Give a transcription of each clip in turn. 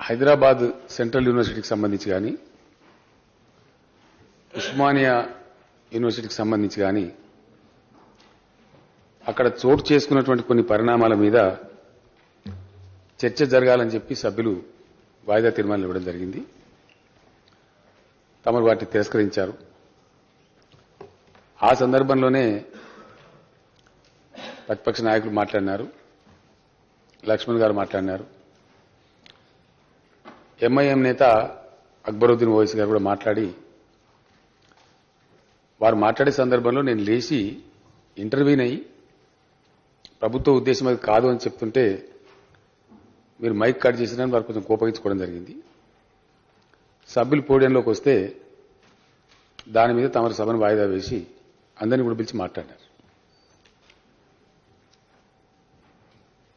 Hyderabad central యూనివర్సిటీకి సంబంధించి కానీ ఉస్మానియా యూనివర్సిటీకి సంబంధించి కానీ అక్కడ చోటు చేసుకున్నటువంటి కొన్ని పరిణామాల మీద చర్చ జరగాలని చెప్పి సభ్యులు వాయిదా తీర్మానం ఇవ్వడం జరిగింది. తమరు వాటిని తిరస్కరించారు. ఆ సందర్భంలోనే ప్రతిపక్ష నాయకులు మాట్లాడినారు, లక్ష్మణ్ గారు మాట్లాడినారు, ఎంఐఎం నేత అక్బరుద్దీన్ ఓవైసీ గారు కూడా మాట్లాడి, వారు మాట్లాడే సందర్భంలో నేను లేచి ఇంటర్వ్యూన్ అయ్యి ప్రభుత్వ ఉద్దేశం అది కాదు అని చెప్తుంటే మీరు మైక్ కట్ చేసినా వారు కొంచెం కోపగించుకోవడం జరిగింది. సభ్యులు పోడియంలోకి వస్తే దాని మీద తమరు సభను వాయిదా వేసి అందరినీ కూడా పిలిచి మాట్లాడారు.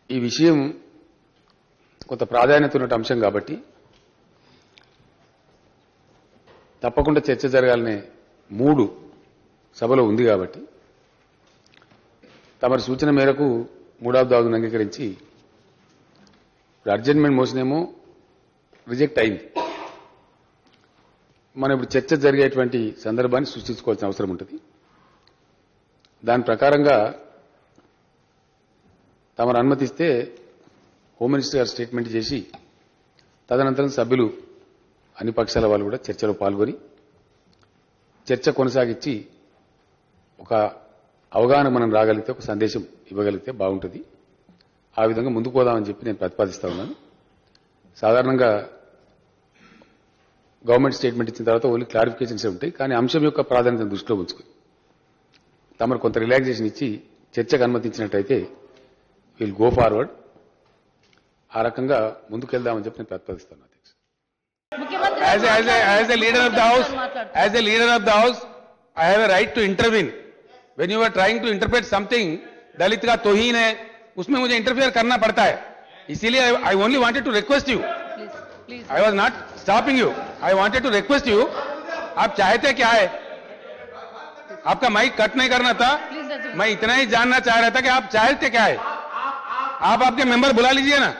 ఈ విషయం కొంత ప్రాధాన్యత ఉన్న అంశం కాబట్టి తప్పకుండా చర్చ జరగాలనే మూడు సభలో ఉంది కాబట్టి తమరి సూచన మేరకు మూడవ దాగును అంగీకరించి అడ్జర్న్మెంట్ మోషన్ ఏమో రిజెక్ట్ అయింది. మనం ఇప్పుడు చర్చ జరిగేటువంటి సందర్భాన్ని సృష్టించుకోవాల్సిన అవసరం ఉంటుంది. దాని ప్రకారంగా తమరు అనుమతిస్తే హోమ్ మినిస్టర్ గారు స్టేట్మెంట్ చేసి తదనంతరం సభ్యులు అన్ని పక్షాల వాళ్ళు కూడా చర్చలో పాల్గొని చర్చ కొనసాగించి ఒక అవగాహన మనం రాగలిగితే, ఒక సందేశం ఇవ్వగలిగితే బాగుంటుంది. ఆ విధంగా ముందుకు పోదామని చెప్పి నేను ప్రతిపాదిస్తా ఉన్నాను. సాధారణంగా గవర్నమెంట్ స్టేట్మెంట్ ఇచ్చిన తర్వాత ఓన్లీ క్లారిఫికేషన్స్ ఉంటాయి. కానీ అంశం యొక్క ప్రాధాన్యతను దృష్టిలో ఉంచుకుని తమరు కొంత రిలాక్సేషన్ ఇచ్చి చర్చకు అనుమతించినట్టయితే విల్ గో ఫార్వర్డ్. ఆ రకంగా ముందుకెళ్దామని చెప్పి నేను ప్రతిపాదిస్తాను. As a leader of the house, I have a right to intervene. When you are trying to interpret something, दलित का तौहीन है, उसमें मुझे इंटरफेयर करना पड़ता है. इसीलिए I only wanted to request you. Please. I was not stopping you. I wanted to request you. आप चाहते क्या है? आपका माइक कट नहीं करना था. मैं इतना ही जानना चाह रहा था कि आप चाहते क्या है. आप आपके मेंबर बुला लीजिए ना.